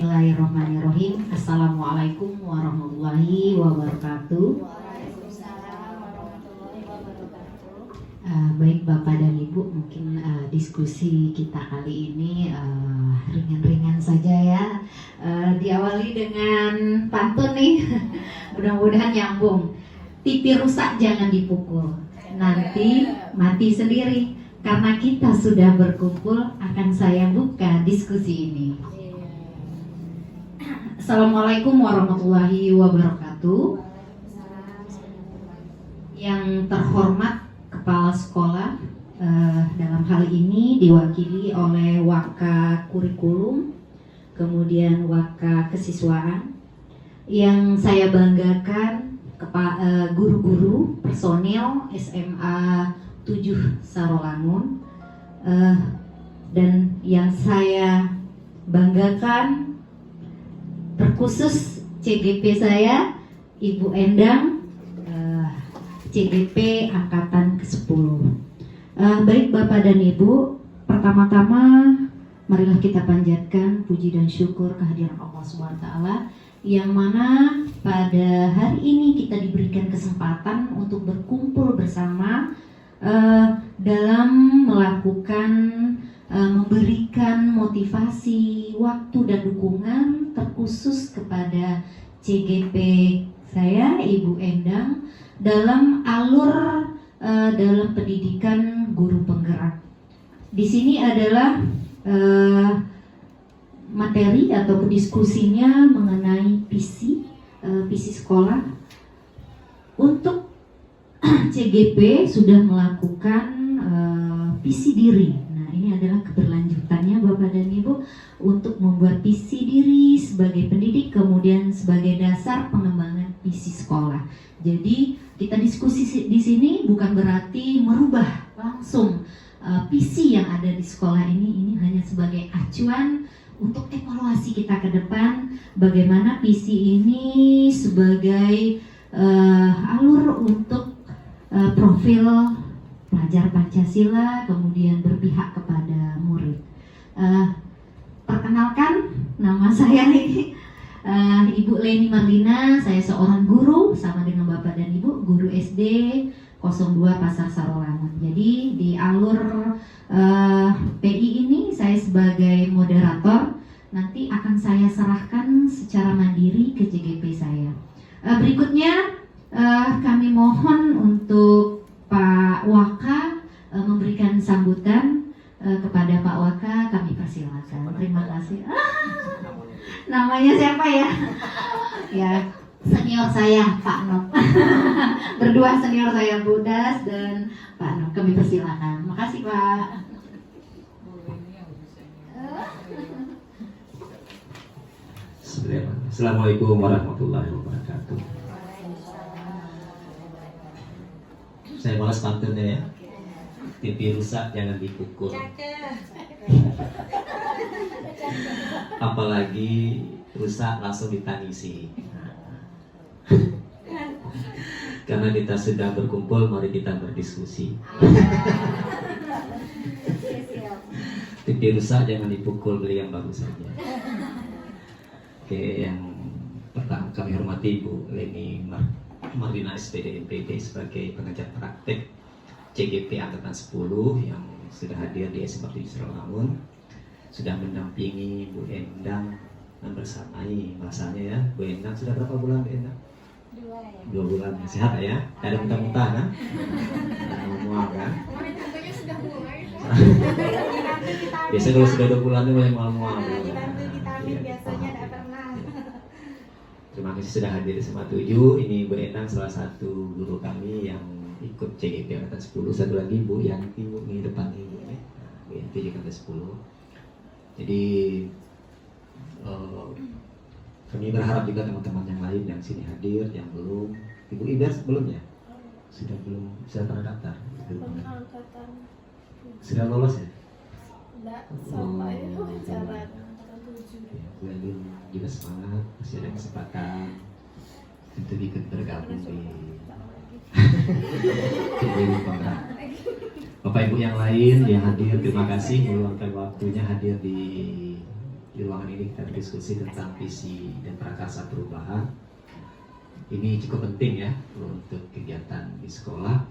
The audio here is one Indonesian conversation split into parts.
Bismillahirrahmanirrahim. Assalamualaikum warahmatullahi wabarakatuh. Baik Bapak dan Ibu, mungkin diskusi kita kali ini ringan-ringan saja ya. Diawali dengan pantun nih, mudah-mudahan nyambung. Pipi rusak jangan dipukul, nanti mati sendiri. Karena kita sudah berkumpul, akan saya buka diskusi ini. Assalamualaikum warahmatullahi wabarakatuh. Yang terhormat Kepala Sekolah, dalam hal ini diwakili oleh Waka Kurikulum, kemudian Waka Kesiswaan. Yang saya banggakan guru-guru personil SMA 7 Sarolangun, dan yang saya banggakan terkhusus CGP saya, Ibu Endang, CGP Angkatan ke-10. Baik Bapak dan Ibu, pertama-tama marilah kita panjatkan puji dan syukur kehadiran Allah SWT, yang mana pada hari ini kita diberikan kesempatan untuk berkumpul bersama dalam melakukan memberikan motivasi, waktu dan dukungan terkhusus kepada CGP saya, Ibu Endang, dalam alur dalam pendidikan guru penggerak. Di sini adalah materi atau diskusinya mengenai visi sekolah. Untuk CGP sudah melakukan visi diri. Nah, ini adalah keberlanjutannya Bapak dan Ibu untuk membuat visi diri sebagai pendidik, kemudian sebagai dasar pengembangan visi sekolah. Jadi kita diskusi di sini bukan berarti merubah langsung visi yang ada di sekolah ini hanya sebagai acuan untuk evaluasi kita ke depan, bagaimana visi ini sebagai alur untuk profil pelajar Pancasila, kemudian berpihak kepada murid. Perkenalkan, nama saya ini Ibu Leni Marlina. Saya seorang guru sama dengan Bapak dan Ibu, guru SD 02 Pasar Sarolangun. Jadi di alur PI ini saya sebagai moderator, nanti akan saya serahkan secara mandiri ke CGP saya. Berikutnya kami mohon untuk Pak Waka memberikan sambutan kepada Pak Waka, kami persilakan. Terima kasih. Namanya siapa ya? Ya, senior saya Pak Nok. Berdua senior saya Budas dan Pak Nok, kami persilakan. Makasih Pak. Assalamualaikum warahmatullahi wabarakatuh. Saya malas pantunnya ya. Pipi rusak jangan dipukul. Apalagi rusak langsung ditangisi. Karena kita sudah berkumpul, mari kita berdiskusi. Pipi rusak jangan dipukul, beli yang bagus saja. Oke, yang pertama kami hormati Ibu Leni Marlina SPD MPD sebagai pengajar praktek CGP Angkatan 10 yang sudah hadir di SMA 7 Sarolangun, sudah mendampingi Bu Endang dan bersamai masanya ya. Bu Endang sudah berapa bulan Bu Endang? 2 bulan. Sehat ya? Tidak ada muntah-muntah kan? Tidak mual kan? Biasanya kalau sudah 2 bulan itu mulai mual-mual. Terima kasih sudah hadir di SMA 7. Ini Bu Endang salah satu guru kami yang ikut CGP Angkatan 10. Satu lagi Bu Yanti, Bu di depan ini ya. Bu Yanti Angkatan 10. Jadi kami berharap juga teman-teman yang lain yang sini hadir, yang belum. Ibu Ibers belum ya? Sudah belum, sudah pernah daftar? Sudah lolos ya? Enggak, sampai wawancara. Bu Elin juga semangat, masih ada kesempatan untuk ikut bergabung di kontrak. Bapak Ibu yang lain yang hadir, terima kasih meluangkan waktunya hadir di di ruangan ini kita berdiskusi tentang visi dan prakarsa perubahan. Ini cukup penting ya untuk kegiatan di sekolah,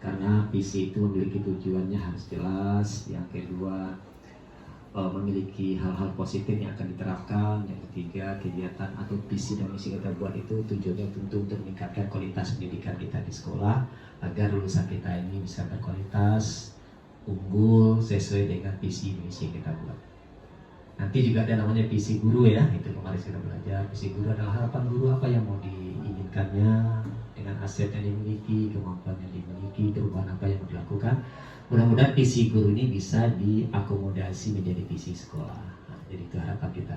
karena visi itu memiliki tujuannya harus jelas. Yang kedua, memiliki hal-hal positif yang akan diterapkan. Yang ketiga, kegiatan atau visi dan misi kita buat itu tujuannya tentu untuk meningkatkan kualitas pendidikan kita di sekolah, agar lulusan kita ini bisa berkualitas, unggul sesuai dengan visi misi kita buat. Nanti juga ada namanya visi guru ya, itu kemarin kita belajar. Visi guru adalah harapan guru apa yang mau diinginkannya dengan aset yang dimiliki, kemampuan yang dimiliki, perubahan apa yang mau dilakukan. Mudah-mudahan visi guru ini bisa diakomodasi menjadi visi sekolah. Nah, jadi itu harapan kita.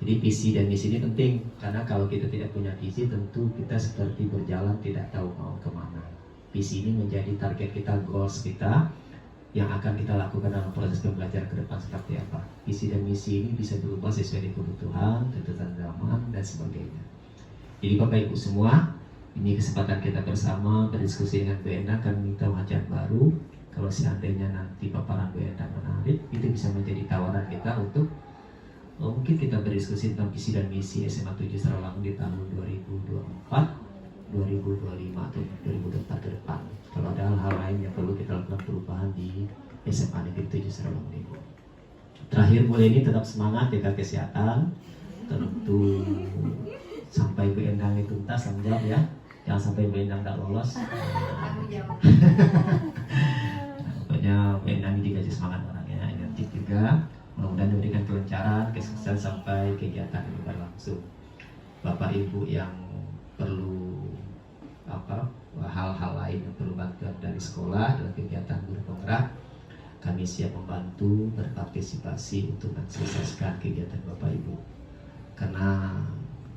Jadi visi dan misi ini penting, karena kalau kita tidak punya visi, tentu kita seperti berjalan tidak tahu mau kemana. Visi ini menjadi target kita, goals kita, yang akan kita lakukan dalam proses pembelajaran ke depan seperti apa. Visi dan misi ini bisa berubah sesuai dengan kebutuhan, tuntutan zaman, dan sebagainya. Jadi Bapak Ibu semua, ini kesempatan kita bersama berdiskusi dengan Bu Endang. Kami minta wajah baru. Kalau seandainya nanti paparan Bu Endang menarik, itu bisa menjadi tawaran kita untuk mungkin kita berdiskusi tentang visi dan misi SMA 7 Sarawangun di tahun 2024, 2025 atau 2024 ke depan. Kalau ada hal-hal lain yang perlu kita lakukan perubahan di SMA Negeri 7 Sarawangun ini. Terakhir, mulai ini tetap semangat, jaga kesehatan. Tentu sampai Bu Endang itu tuntas, menjawab ya. Jangan sampai Bu Endang tak lolos. Pokoknya Bu Endang ini dikasih semangat orangnya, energi juga. Mudah-mudahan diberikan kelancaran, kesuksesan sampai kegiatan ini berlangsung. Bapak Ibu yang perlu hal-hal lain yang perlu bantuan dari sekolah dalam kegiatan guru penggerak, kami siap membantu berpartisipasi untuk mensukseskan kegiatan Bapak Ibu. Karena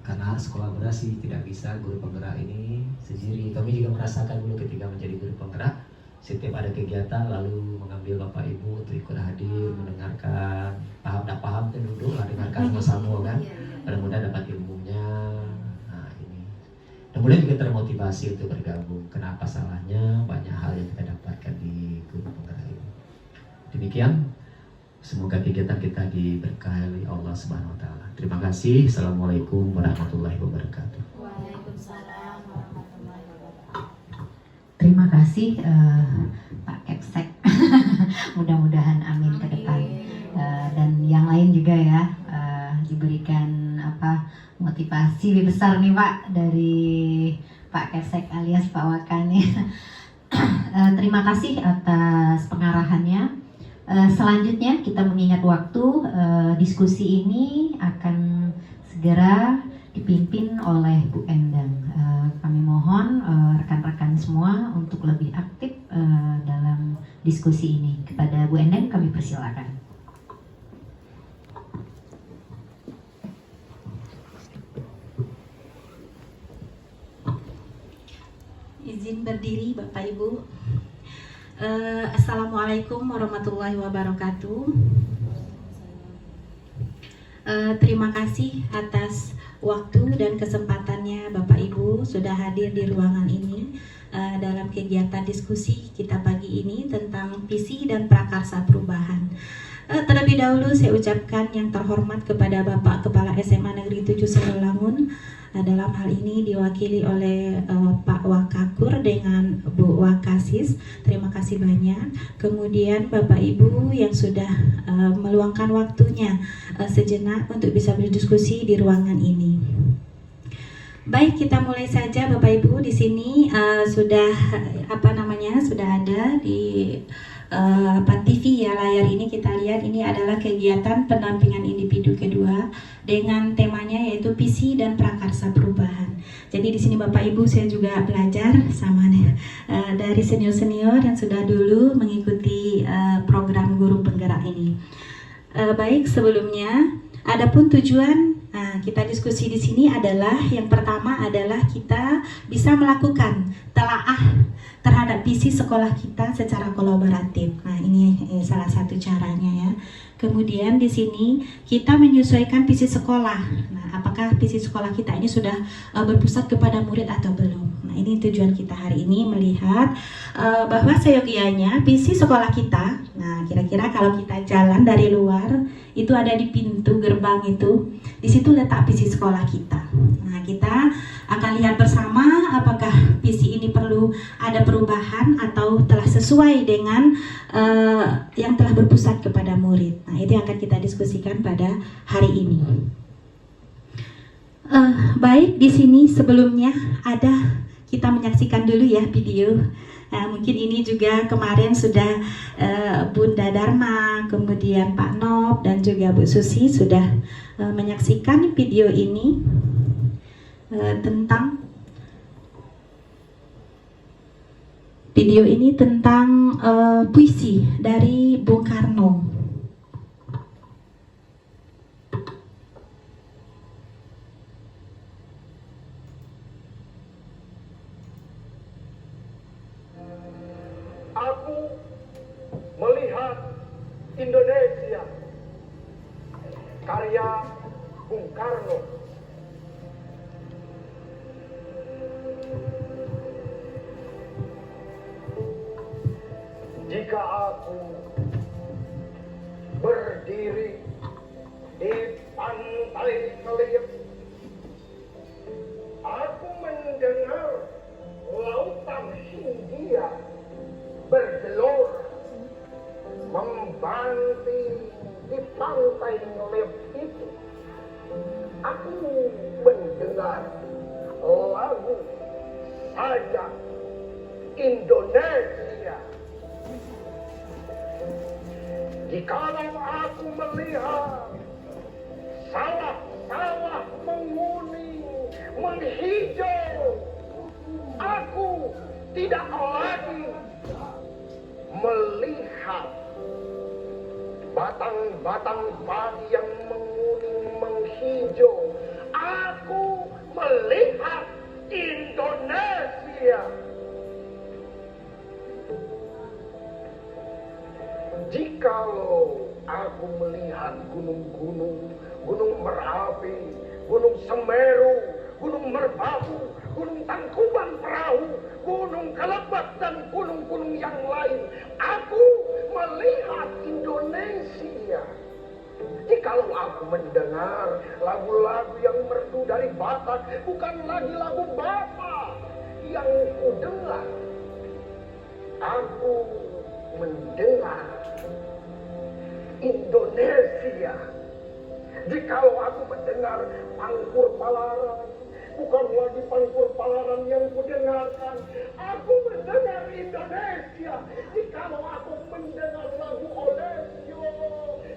harus kolaborasi, tidak bisa guru penggerak ini sendiri. Kami juga merasakan dulu ketika menjadi guru penggerak, setiap ada kegiatan lalu mengambil Bapak Ibu untuk ikut hadir, mendengarkan, paham tak paham itu duduk lah, dengarkan sama-sama kan, mudah-mudahan dapat ilmunya. Nah ini, kemudian juga termotivasi untuk bergabung. Kenapa salahnya, banyak hal yang kita dapatkan di guru penggerak ini. Demikian, semoga kegiatan kita diberkahi oleh Allah Subhanahu Wa Taala. Terima kasih. Assalamualaikum warahmatullahi wabarakatuh. Waalaikumsalam warahmatullahi wabarakatuh. Terima kasih Pak Kepsek. Mudah-mudahan amin ke depan. Dan yang lain juga ya, diberikan motivasi lebih besar nih Pak dari Pak Kepsek alias Pak Wakan ya. Terima kasih atas pengarahannya. Selanjutnya kita mengingat waktu, diskusi ini akan segera dipimpin oleh Bu Endang. Kami mohon rekan-rekan semua untuk lebih aktif dalam diskusi ini. Kepada Bu Endang kami persilakan. Izin berdiri Bapak Ibu. Assalamualaikum warahmatullahi wabarakatuh. Terima kasih atas waktu dan kesempatannya Bapak Ibu sudah hadir di ruangan ini dalam kegiatan diskusi kita pagi ini tentang visi dan prakarsa perubahan. Terlebih dahulu saya ucapkan yang terhormat kepada Bapak Kepala SMA Negeri 7 Sarawangun. Dalam hal ini diwakili oleh Pak Wakakur dengan Bu Wakasis. Terima kasih banyak. Kemudian Bapak Ibu yang sudah meluangkan waktunya sejenak untuk bisa berdiskusi di ruangan ini. Baik, kita mulai saja Bapak Ibu. Di sini sudah sudah ada di TV ya, layar ini kita lihat ini adalah kegiatan pendampingan individu kedua dengan temanya yaitu visi dan prakarsa perubahan. Jadi di sini Bapak Ibu saya juga belajar sama dari senior-senior yang sudah dulu mengikuti program guru penggerak ini. Baik, sebelumnya adapun tujuan kita diskusi di sini adalah yang pertama adalah kita bisa melakukan telaah terhadap visi sekolah kita secara kolaboratif. Nah, ini salah satu caranya ya. Kemudian di sini kita menyesuaikan visi sekolah. Nah, apakah visi sekolah kita ini sudah berpusat kepada murid atau belum? Nah, ini tujuan kita hari ini melihat bahwa seyogianya visi sekolah kita. Nah, kira-kira kalau kita jalan dari luar, itu ada di pintu gerbang itu, di situ letak visi sekolah kita. Nah, kita akan lihat bersama apakah visi ini perlu ada perubahan atau telah sesuai dengan yang telah berpusat kepada murid. Nah, itu yang akan kita diskusikan pada hari ini. Baik, di sini sebelumnya kita menyaksikan dulu ya video. Mungkin ini juga kemarin sudah Bunda Dharma, kemudian Pak Nop dan juga Bu Susi sudah menyaksikan video ini tentang puisi dari Bung Karno. Aku melihat Indonesia, karya Bung Karno. Jika aku berdiri di pantai Meliep, aku mendengar lautan Hindia bergelora membanting di pantai Meliep itu. Aku mendengar lagu Sajak Indonesia. Jikalau aku melihat sawah-sawah menguning, menghijau, aku tidak lagi melihat batang-batang padi yang menguning, menghijau. Aku melihat Indonesia. Jikalau aku melihat gunung-gunung, Gunung Merapi, Gunung Semeru, Gunung Merbabu, Gunung Tangkuban Perahu, Gunung Kelebak, dan gunung-gunung yang lain, aku melihat Indonesia. Jikalau aku mendengar lagu-lagu yang merdu dari Batak, bukan lagi lagu Bapak yang kudengar, aku mendengar Indonesia. Jikalau aku mendengar Pangkur Palaran, bukan lagi Pangkur Palaran yang kudengarkan, aku mendengar Indonesia. Jikalau aku mendengar lagu Olesio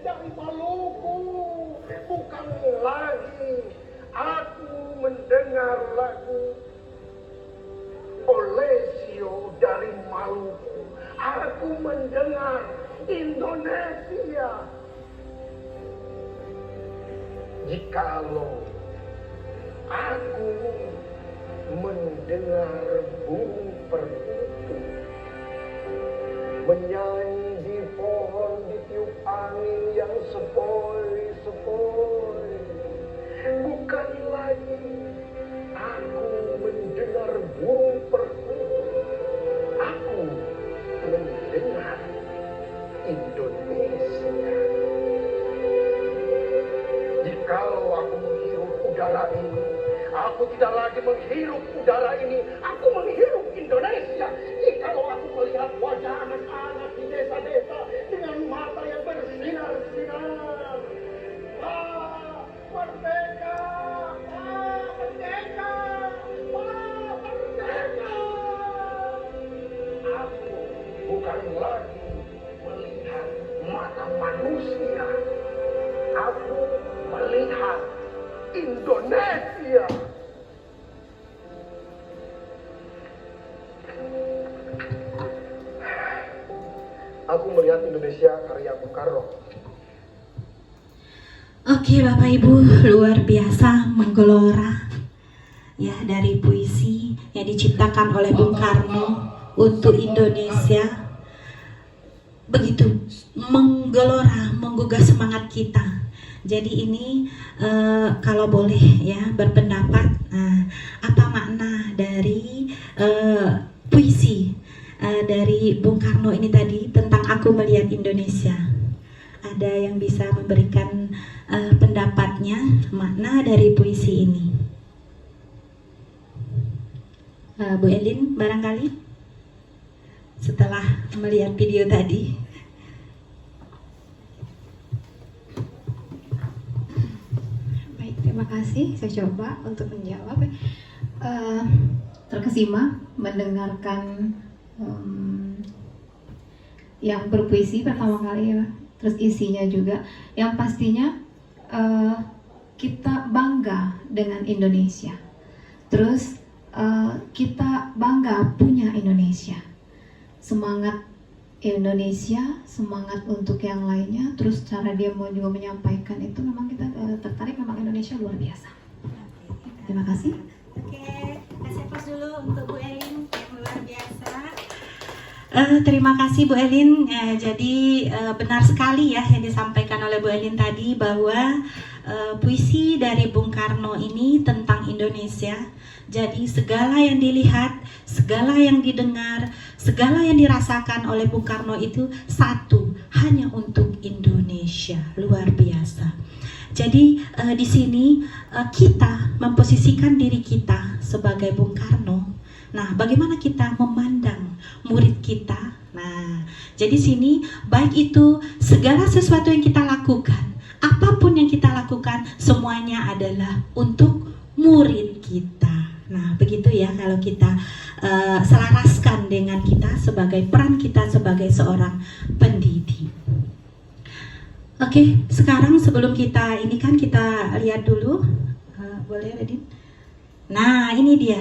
dari Maluku, bukan lagi aku mendengar lagu Olesio dari Maluku, aku mendengar Indonesia. Jikalau aku mendengar burung perkutut menyanyi di pohon ditiup angin yang sepoi-sepoi, bukan lagi aku mendengar burung perkutut, aku mendengar Indonesia. Jikalau aku menghirup udara ini, aku tidak lagi menghirup udara ini, aku menghirup Indonesia. Jikalau aku melihat wajah anak-anak di desa-desa dengan mata yang bersinar-sinar, merdeka, merdeka, merdeka. Aku bukan lagi melihat mata manusia, aku melihat Indonesia. Aku melihat Indonesia karya Bung Karno. Oke, Bapak Ibu, luar biasa menggelora ya dari puisi yang diciptakan oleh Bung Karno untuk Indonesia. Begitu menggelora, menggugah semangat kita. Jadi ini kalau boleh ya berpendapat, apa makna dari bisa memberikan pendapatnya makna dari puisi ini. Bu Elin barangkali setelah melihat video tadi. Baik, terima kasih. Saya coba untuk menjawab. Terkesima mendengarkan yang berpuisi pertama kali ya, terus isinya juga. Yang pastinya kita bangga dengan Indonesia. Terus kita bangga punya Indonesia. Semangat Indonesia, semangat untuk yang lainnya. Terus cara dia mau juga menyampaikan itu memang kita tertarik, memang Indonesia luar biasa. Terima kasih. Oke, kasih aplaus dulu untuk Bu Elin yang luar biasa. Terima kasih Bu Elin. Jadi benar sekali ya yang disampaikan oleh Bu Elin tadi bahwa puisi dari Bung Karno ini tentang Indonesia. Jadi segala yang dilihat, segala yang didengar, segala yang dirasakan oleh Bung Karno itu satu, hanya untuk Indonesia. Luar biasa. Jadi di sini kita memposisikan diri kita sebagai Bung Karno. Nah, bagaimana kita memandang murid kita? Nah, jadi sini baik itu segala sesuatu yang kita lakukan, apapun yang kita lakukan, semuanya adalah untuk murid kita. Nah, begitu ya kalau kita selaraskan dengan kita sebagai peran kita sebagai seorang pendidik. Oke, sekarang sebelum kita ini kan kita lihat dulu, boleh Radin? Nah, ini dia.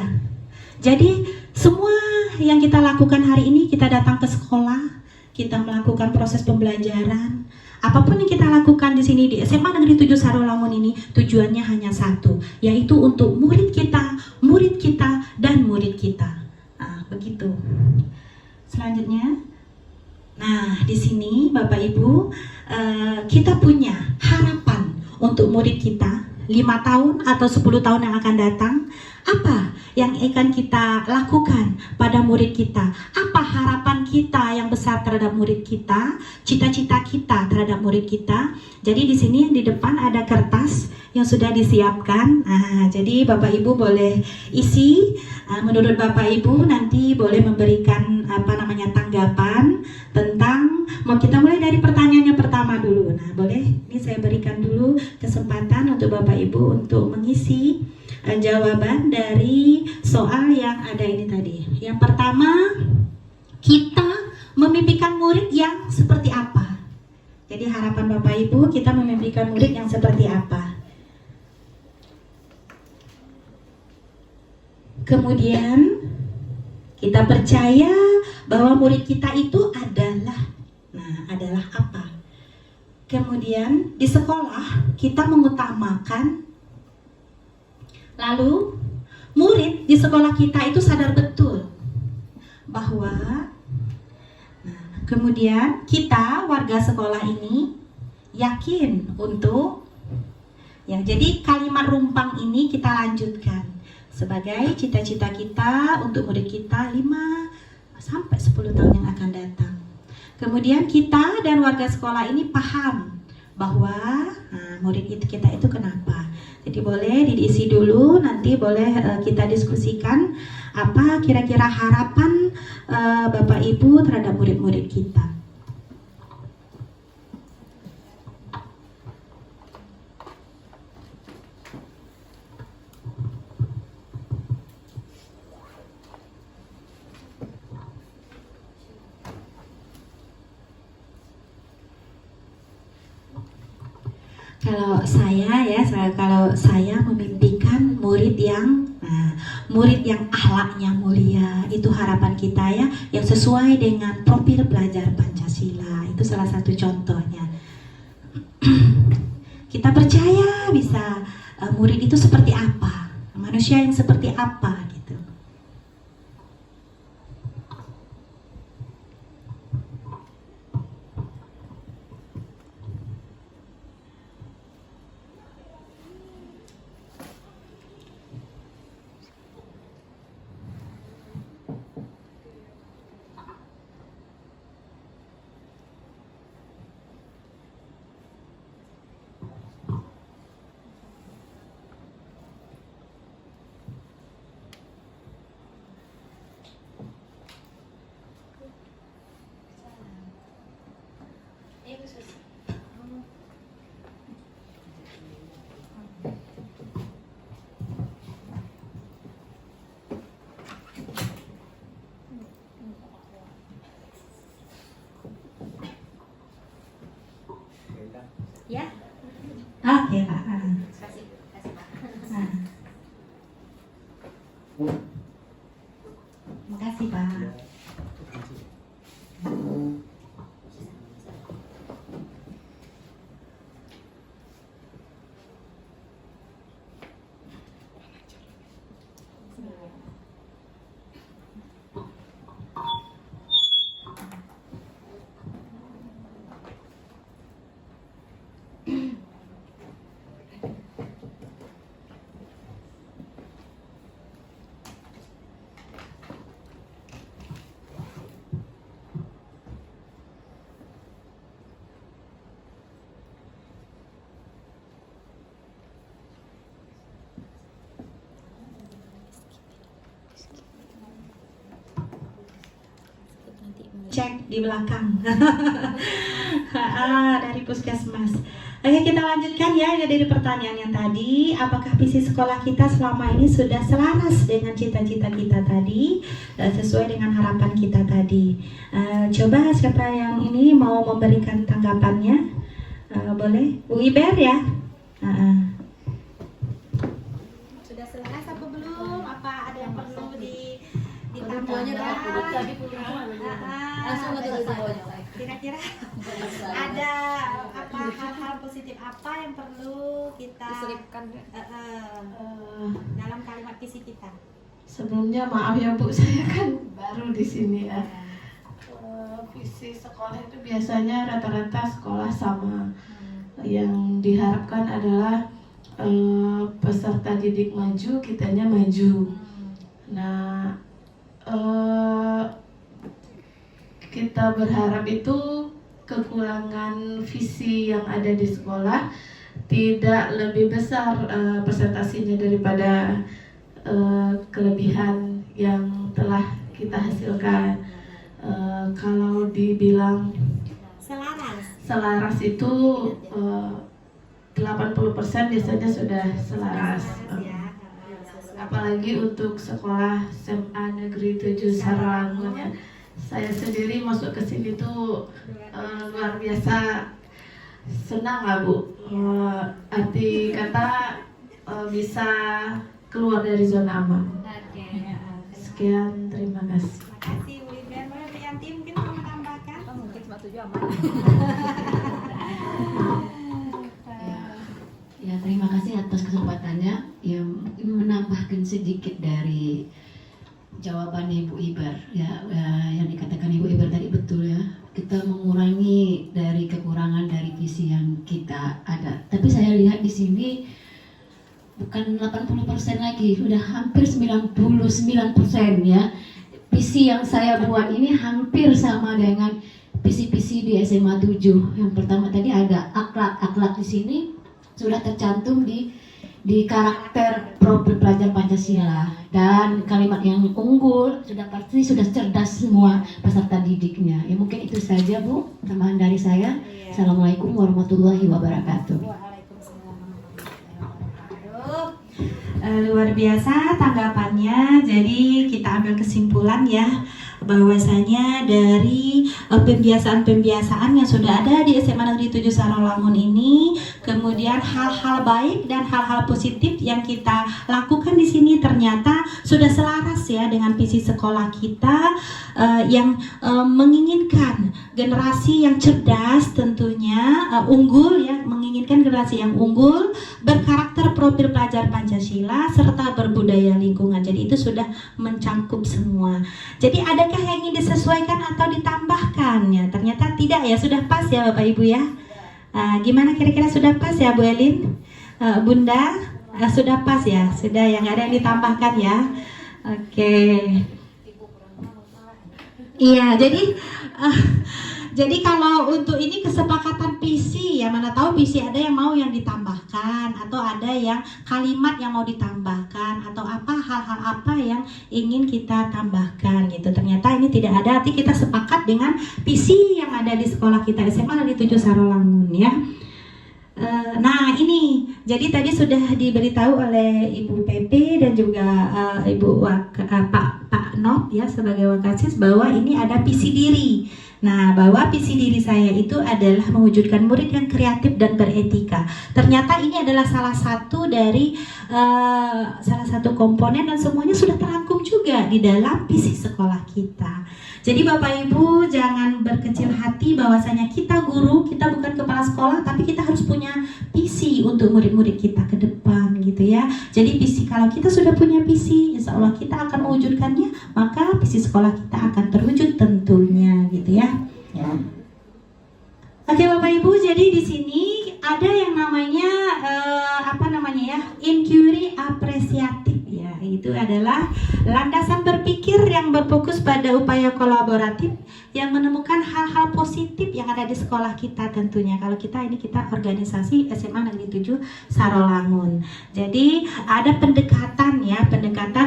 Jadi semua yang kita lakukan hari ini, kita datang ke sekolah, kita melakukan proses pembelajaran. Apapun yang kita lakukan di sini di SMA Negeri 7 Sarolangun ini tujuannya hanya satu, yaitu untuk murid kita, dan murid kita. Nah, begitu. Selanjutnya, nah di sini Bapak Ibu kita punya harapan untuk murid kita 5 tahun atau 10 tahun yang akan datang. Apa yang akan kita lakukan pada murid kita? Apa harapan kita yang besar terhadap murid kita? Cita-cita kita terhadap murid kita? Jadi di sini di depan ada kertas yang sudah disiapkan. Nah, jadi Bapak Ibu boleh isi. Menurut Bapak Ibu nanti boleh memberikan tanggapan tentang, mau kita mulai dari pertanyaannya pertama dulu. Nah, boleh ini saya berikan dulu kesempatan untuk Bapak Ibu untuk mengisi jawaban dari soal yang ada ini tadi. Yang pertama, kita memimpikan murid yang seperti apa? Jadi harapan Bapak Ibu, kita memimpikan murid yang seperti apa? Kemudian kita percaya bahwa murid kita itu adalah apa? Kemudian di sekolah kita mengutamakan, lalu murid di sekolah kita itu sadar betul bahwa kemudian kita warga sekolah ini yakin untuk jadi kalimat rumpang ini kita lanjutkan sebagai cita-cita kita untuk murid kita 5 sampai 10 tahun yang akan datang. Kemudian kita dan warga sekolah ini paham bahwa murid kita itu kenapa. Jadi boleh diisi dulu, nanti boleh kita diskusikan apa kira-kira harapan Bapak Ibu terhadap murid-murid kita. Kalau saya memimpikan murid yang akhlaknya mulia, itu harapan kita ya, yang sesuai dengan profil pelajar Pancasila. Itu salah satu contohnya. Kita percaya bisa murid itu seperti apa, manusia yang seperti apa gitu. Terima kasih Pak. Cek di belakang dari puskesmas. Oke, kita lanjutkan ya dari pertanyaan yang tadi. Apakah visi sekolah kita selama ini sudah selaras dengan cita-cita kita tadi, sesuai dengan harapan kita tadi? Coba siapa yang ini mau memberikan tanggapannya? Boleh, Bu Iber ya. Sudah selaras apa belum? Apa ada yang perlu ditambah? Langsung aja semuanya. Kira-kira ada apa hal-hal positif apa yang perlu kita Diselipkan dalam kalimat visi kita? Sebelumnya maaf ya Bu, saya kan baru di sini ya. Visi sekolah itu biasanya rata-rata sekolah sama. Yang diharapkan adalah peserta didik maju, kitanya maju. Nah, kita berharap itu kekurangan visi yang ada di sekolah tidak lebih besar presentasinya daripada kelebihan yang telah kita hasilkan. Kalau dibilang selaras itu 80% biasanya sudah selaras. Apalagi untuk sekolah SMA Negeri 7 Sarawangun ya. Saya sendiri masuk ke sini tuh luar biasa senang lah Bu. Arti kata bisa keluar dari zona aman. Sekian, terima kasih. Terima kasih Bu Iben. Boleh Bu Yanti mungkin mau menambahkan? mungkin cuma 7 aman. Ya, terima kasih atas kesempatannya yang menambahkan sedikit dari jawabannya Ibu Ibar ya, yang dikatakan Ibu Ibar tadi betul ya, kita mengurangi dari kekurangan dari visi yang kita ada. Tapi saya lihat di sini bukan 80% lagi, udah hampir 99% ya. Visi yang saya buat ini hampir sama dengan visi-visi di SMA 7. Yang pertama tadi ada akhlak di sini sudah tercantum di karakter profil pelajar Pancasila, dan kalimat yang unggul sudah pasti sudah cerdas semua peserta didiknya. Ya mungkin itu saja Bu, tambahan dari saya. Assalamualaikum warahmatullahi wabarakatuh. Luar biasa tanggapannya. Jadi kita ambil kesimpulan ya, bahwasanya dari pembiasaan-pembiasaan yang sudah ada di SMA Negeri 7 Sarawangun ini, kemudian hal-hal baik dan hal-hal positif yang kita lakukan di sini ternyata sudah selaras ya dengan visi sekolah kita yang menginginkan generasi yang cerdas, tentunya unggul ya, menginginkan generasi yang unggul, berkarakter profil pelajar Pancasila serta berbudaya lingkungan. Jadi itu sudah mencakup semua. Jadi adakah yang ingin disesuaikan atau ditambahkan ya? Ternyata tidak ya, sudah pas ya Bapak Ibu ya. Gimana kira-kira sudah pas ya Bu Elin? Bunda, sudah pas ya? Sudah ya, nggak ada yang ditambahkan ya? Oke. Iya, jadi kalau untuk ini kesepakatan visi ya, mana tahu visi ada yang mau yang ditambahkan atau ada yang kalimat yang mau ditambahkan atau apa hal-hal apa yang ingin kita tambahkan gitu. Ternyata ini tidak ada, arti kita sepakat dengan visi yang ada di sekolah kita SMA Negeri 7 Sarawangun ya. Nah ini, jadi tadi sudah diberitahu oleh Ibu Pepe dan juga Pak Not ya sebagai Wakasis bahwa ini ada visi diri. Nah, bahwa visi diri saya itu adalah mewujudkan murid yang kreatif dan beretika. Ternyata ini adalah salah satu dari salah satu komponen dan semuanya sudah terangkum juga di dalam visi sekolah kita. Jadi Bapak Ibu jangan berkecil hati bahwasanya kita guru, kita bukan kepala sekolah, tapi kita harus punya visi untuk murid-murid kita ke depan gitu ya. Jadi visi, kalau kita sudah punya visi, insya Allah kita akan mewujudkannya, maka visi sekolah kita akan terwujud tentunya gitu ya. Oke Bapak Ibu, jadi di sini ada yang namanya inquiry apresiatif ya. Itu adalah landasan berpikir yang berfokus pada upaya kolaboratif yang menemukan hal-hal positif yang ada di sekolah kita tentunya. Kalau kita organisasi SMA Negeri 7 Sarolangun. Jadi ada pendekatan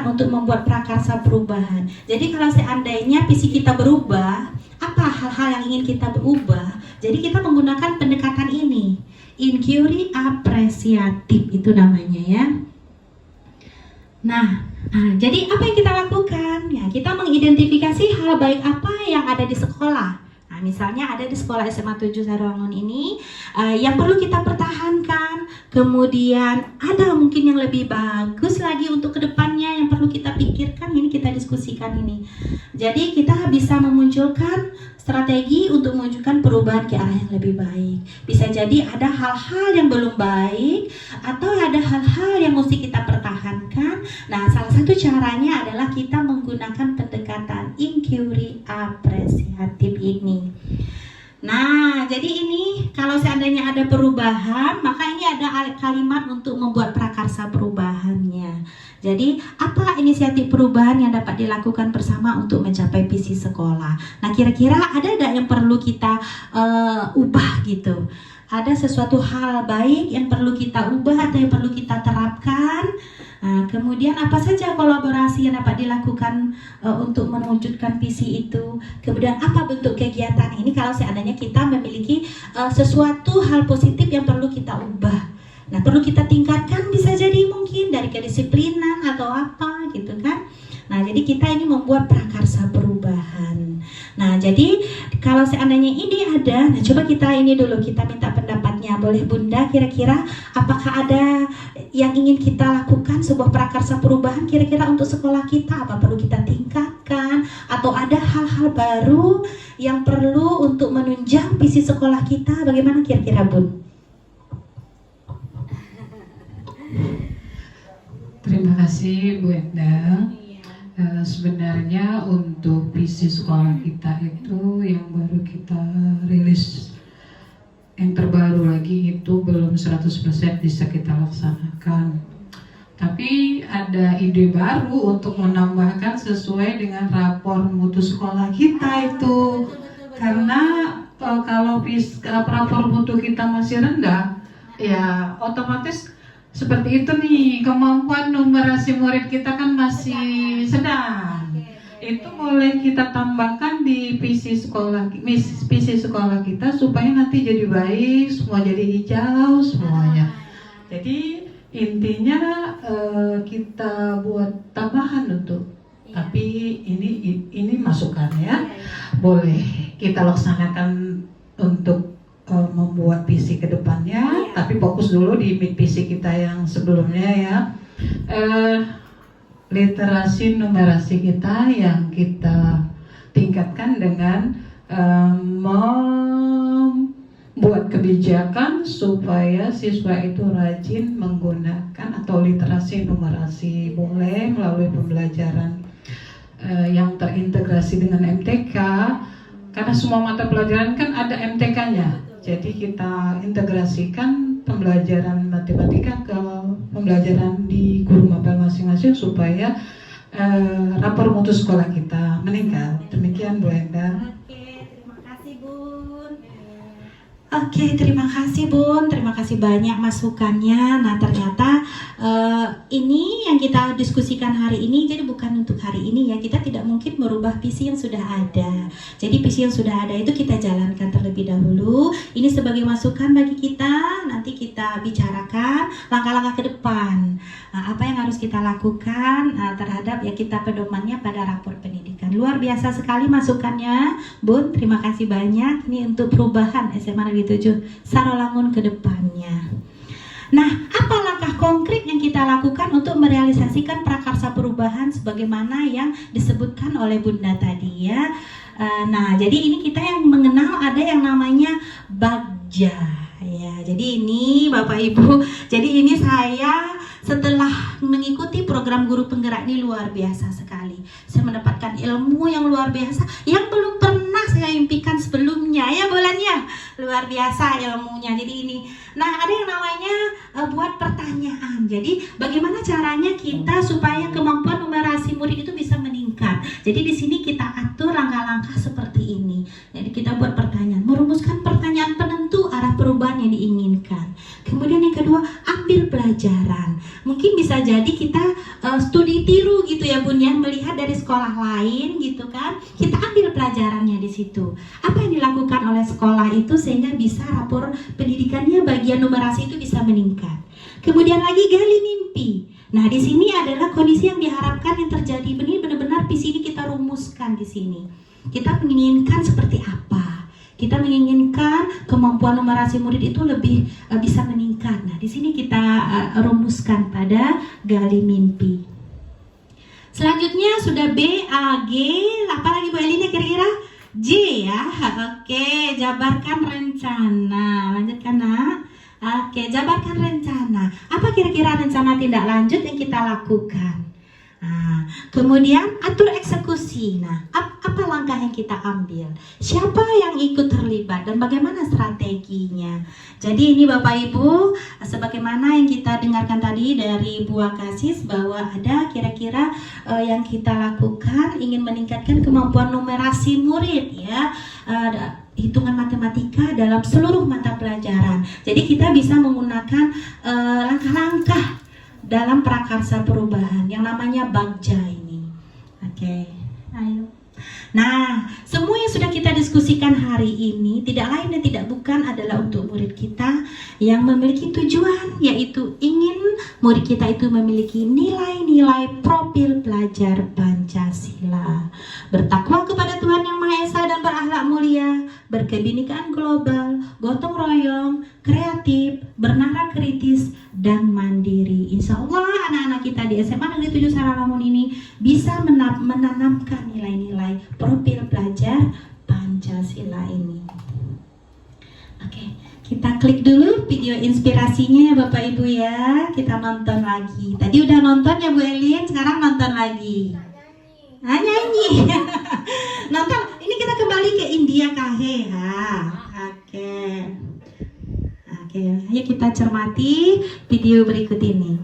untuk membuat prakarsa perubahan. Jadi kalau seandainya visi kita berubah, apa hal-hal yang ingin kita berubah? Jadi kita menggunakan pendekatan ini, inquiry apresiatif itu namanya ya. Nah, jadi apa yang kita lakukan? Ya, kita mengidentifikasi hal baik apa yang ada di sekolah. Nah, misalnya ada di sekolah SMA 7 Sarolangun ini yang perlu kita pertahankan. Kemudian ada mungkin yang lebih bagus lagi untuk kedepannya yang perlu kita pikirkan. Ini kita diskusikan ini. Jadi kita bisa memunculkan strategi untuk mewujudkan perubahan ke arah yang lebih baik. Bisa jadi ada hal-hal yang belum baik atau ada hal-hal yang mesti kita pertahankan. Nah, salah satu caranya adalah kita menggunakan pendekatan inquiry apresiatif ini. Nah, jadi ini kalau seandainya ada perubahan, maka ini ada kalimat untuk membuat prakarsa perubahannya. Jadi, apa inisiatif perubahan yang dapat dilakukan bersama untuk mencapai visi sekolah? Nah, kira-kira ada nggak yang perlu kita ubah gitu? Ada sesuatu hal baik yang perlu kita ubah atau yang perlu kita terapkan? Nah, kemudian apa saja kolaborasi yang dapat dilakukan untuk mewujudkan visi itu? Kemudian apa bentuk kegiatan ini kalau seandainya kita memiliki sesuatu hal positif yang perlu kita ubah? Nah, perlu kita tingkatkan, bisa jadi mungkin dari kedisiplinan atau apa gitu kan. Nah, jadi kita ini membuat prakarsa perubahan. Nah, jadi kalau seandainya ini ada, nah coba kita ini dulu, kita minta pendapatnya. Boleh Bunda, kira-kira apakah ada yang ingin kita lakukan sebuah prakarsa perubahan kira-kira untuk sekolah kita? Apa perlu kita tingkatkan? Atau ada hal-hal baru yang perlu untuk menunjang visi sekolah kita? Bagaimana kira-kira Bun? Terima kasih Bu Endang. Sebenarnya untuk visi sekolah kita itu yang baru kita rilis, yang terbaru lagi itu belum 100% bisa kita laksanakan. Tapi ada ide baru untuk menambahkan sesuai dengan rapor mutu sekolah kita itu. Karena kalau rapor mutu kita masih rendah, ya otomatis seperti itu nih, kemampuan numerasi murid kita kan masih sedang. Itu boleh kita tambahkan di visi sekolah kita supaya nanti jadi baik, semua jadi hijau semuanya. Jadi intinya kita buat tambahan untuk, tapi ini masukan ya, boleh kita laksanakan untuk membuat visi ke depannya, tapi fokus dulu di visi kita yang sebelumnya ya. Literasi numerasi kita yang kita tingkatkan dengan membuat kebijakan supaya siswa itu rajin menggunakan atau literasi numerasi, boleh melalui pembelajaran yang terintegrasi dengan MTK, karena semua mata pelajaran kan ada MTK-nya. Jadi kita integrasikan pembelajaran matematika ke pembelajaran di guru mapel masing-masing supaya rapor mutu sekolah kita meningkat. Demikian Bu Enda. Oke, terima kasih Bun, terima kasih banyak masukannya. Nah, ternyata ini yang kita diskusikan hari ini, jadi bukan untuk hari ini ya. Kita tidak mungkin merubah visi yang sudah ada. Jadi visi yang sudah ada itu kita jalankan terlebih dahulu. Ini sebagai masukan bagi kita, nanti kita bicarakan langkah-langkah ke depan. Nah, apa yang harus kita lakukan terhadap ya kita pedomannya pada rapor pendidikan mengingatkan. Luar biasa sekali masukannya, Bun. Terima kasih banyak. Ini untuk perubahan SMA Negeri 7 Sarawangun ke depannya. Nah, apa langkah konkret yang kita lakukan untuk merealisasikan prakarsa perubahan sebagaimana yang disebutkan oleh Bunda tadi ya? Nah, jadi ini kita yang mengenal ada yang namanya Bagja ya. Jadi ini Bapak Ibu, jadi ini saya setelah mengikuti program guru penggerak ini luar biasa sekali. Saya mendapatkan ilmu yang luar biasa yang belum pernah saya impikan sebelumnya ya bulannya. Luar biasa ilmunya. Jadi ini. Nah, ada yang namanya buat pertanyaan. Jadi bagaimana caranya kita supaya kemampuan numerasi murid itu bisa meningkat. Jadi di sini kita atur langkah-langkah seperti ini. Jadi kita buat pertanyaan, merumuskan pertanyaan penentu arah perubahan yang diinginkan. Kemudian yang kedua, ambil pelajaran. Mungkin bisa jadi kita studi tiru gitu ya Bun ya, melihat dari sekolah lain gitu kan. Kita ambil pelajarannya di situ. Apa yang dilakukan oleh sekolah itu sehingga bisa rapor pendidikannya bagian numerasi itu bisa meningkat. Kemudian lagi gali mimpi. Nah, di sini adalah kondisi yang diharapkan yang terjadi. Benar-benar visi ini kita rumuskan di sini. Kita menginginkan seperti apa? Kita menginginkan kemampuan numerasi murid itu lebih bisa meningkat. Nah, di sini kita rumuskan pada gali mimpi. Selanjutnya sudah B, A, G, apa lagi Bu Elina kira-kira? J ya. Oke, jabarkan rencana. Lanjutkan Nak. Oke, jabarkan rencana. Apa kira-kira rencana tindak lanjut yang kita lakukan? Nah, kemudian atur eksekusi. Nah, apa langkah yang kita ambil? Siapa yang ikut terlibat dan bagaimana strateginya? Jadi ini Bapak Ibu, sebagaimana yang kita dengarkan tadi dari Bu Akasis bahwa ada kira-kira yang kita lakukan ingin meningkatkan kemampuan numerasi murid ya. Hitungan matematika dalam seluruh mata pelajaran. Jadi kita bisa menggunakan langkah-langkah dalam prakarsa perubahan yang namanya Bagja ini. Oke, ayo. Nah, semua yang sudah kita diskusikan hari ini tidak lain dan tidak bukan adalah untuk murid kita yang memiliki tujuan, yaitu ingin murid kita itu memiliki nilai-nilai profil pelajar Pancasila, bertakwa kepada Tuhan Yang Maha Esa dan berakhlak mulia, berkebinekaan global, gotong royong, kreatif, bernalar kritis, dan mandiri. Insya Allah anak-anak kita di SMA Negeri 7 Sarawangun ini bisa menanamkan nilai-nilai profil pelajar Pancasila ini. Oke, kita klik dulu video inspirasinya ya Bapak Ibu ya. Kita nonton lagi. Tadi udah nonton ya Bu Elin, sekarang nonton lagi. Nyanyi. Nonton. Ini kita kembali ke India Kahe. Oke. Oke, ayo kita cermati video berikut ini.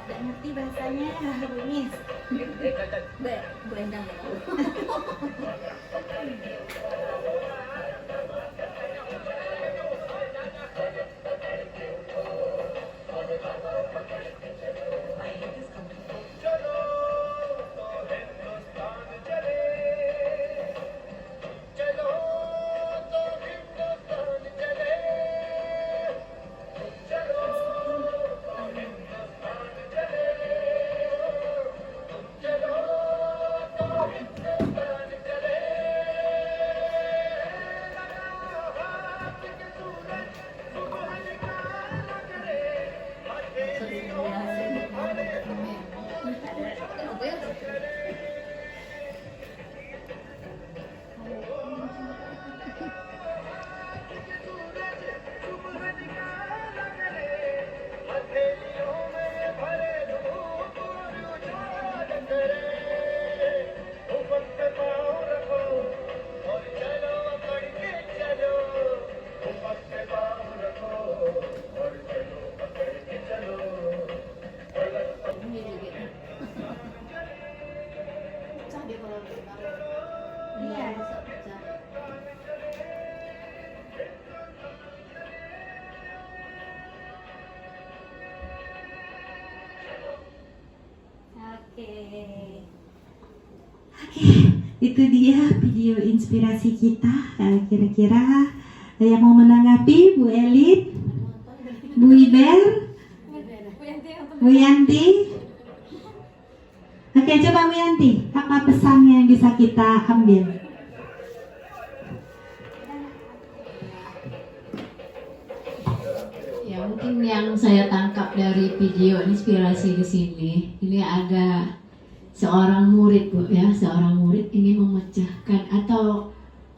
Tidak ngerti bahasanya, Bu Miss. Bu Endang ya. Oke, itu dia video inspirasi kita. Kira-kira Yang mau menanggapi Bu Elit, Bu Iber, Bu Yanti. Oke, coba Bu Yanti, apa pesannya yang bisa kita ambil? Ya, mungkin yang saya tangkap dari video inspirasi di sini, ini ada seorang murid, Bu, ya, seorang murid ingin memecahkan atau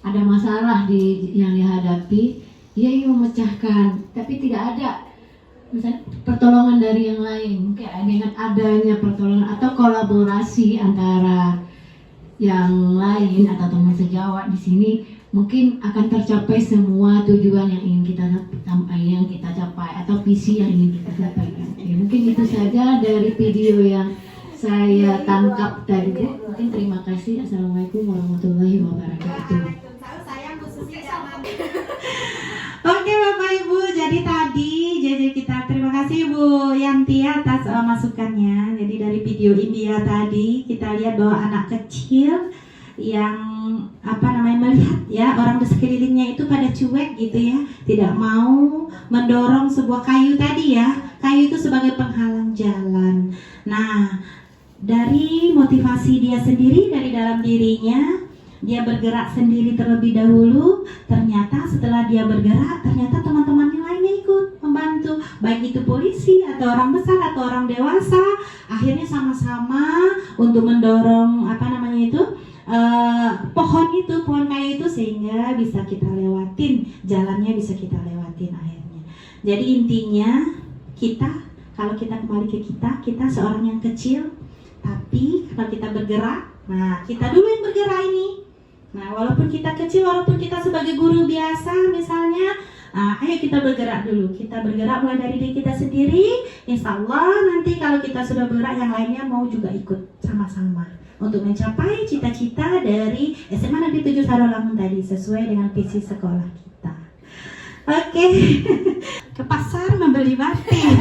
ada masalah yang dihadapi, dia ingin memecahkan, tapi tidak ada misalnya pertolongan dari yang lain. Mungkin dengan adanya pertolongan atau kolaborasi antara yang lain atau teman sejawat di sini, mungkin akan tercapai semua tujuan yang ingin kita capai atau visi yang ingin kita capai. Ya, mungkin itu saja dari video yang saya tangkap tadi, Bu. Mungkin terima kasih. Assalamualaikum warahmatullahi wabarakatuh. Oke Bapak Ibu, jadi kita terima kasih Bu Yanti atas masukannya. Jadi dari video India tadi kita lihat bahwa anak kecil yang melihat ya orang di sekelilingnya itu pada cuek gitu ya, tidak mau mendorong sebuah kayu tadi ya, kayu itu sebagai penghalang jalan. Nah, dari motivasi dia sendiri dari dalam dirinya, dia bergerak sendiri terlebih dahulu. Ternyata setelah dia bergerak, ternyata teman-temannya lainnya ikut membantu, baik itu polisi atau orang besar atau orang dewasa. Akhirnya sama-sama untuk mendorong pohon kayu itu sehingga bisa kita lewatin, jalannya bisa kita lewatin akhirnya. Jadi intinya kalau kita kembali ke kita seorang yang kecil, tapi kalau kita bergerak, nah kita dulu yang bergerak ini. Nah, walaupun kita kecil, walaupun kita sebagai guru biasa misalnya, ayo kita bergerak dulu. Kita bergerak mulai dari diri kita sendiri. Insya Allah nanti kalau kita sudah bergerak, yang lainnya mau juga ikut sama-sama untuk mencapai cita-cita dari SMA Negeri 7 Sarawangun tadi sesuai dengan visi sekolah kita. Oke, ke pasar membeli batik,